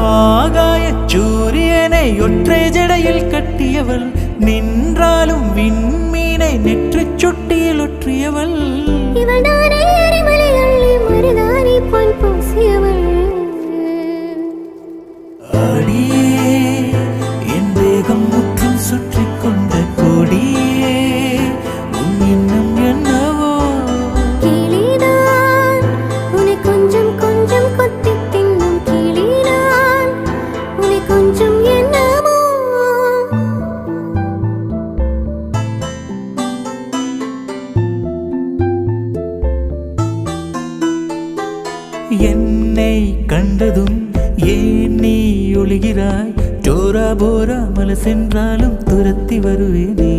ஆகாய சூரியனை ஒற்றை ஜடையில் கட்டியவள், நின்றாலும் விண்மீனை நெற்றிச் சுட்டியில் ஒற்றியவள். இவள்தானே அரிமலை அள்ளி மருதாணி பொன் பூசியவள். அடியே என் தேகம் முற்றும் சுற்றி கொண்ட கொடியே, உன் எண்ணம் என்னவோ? கிளிதான் உன்னை கொஞ்சம் கொஞ்சம் கொத்தி தின்னும் கிளிதான் உன்னை கொஞ்சம் என்னமோ. என்னை கண்டதும் ஏன் நீ ஒளிகிறாய்? ஜோரா போரா மலை சென்றாலும் துரத்தி வருவேனே.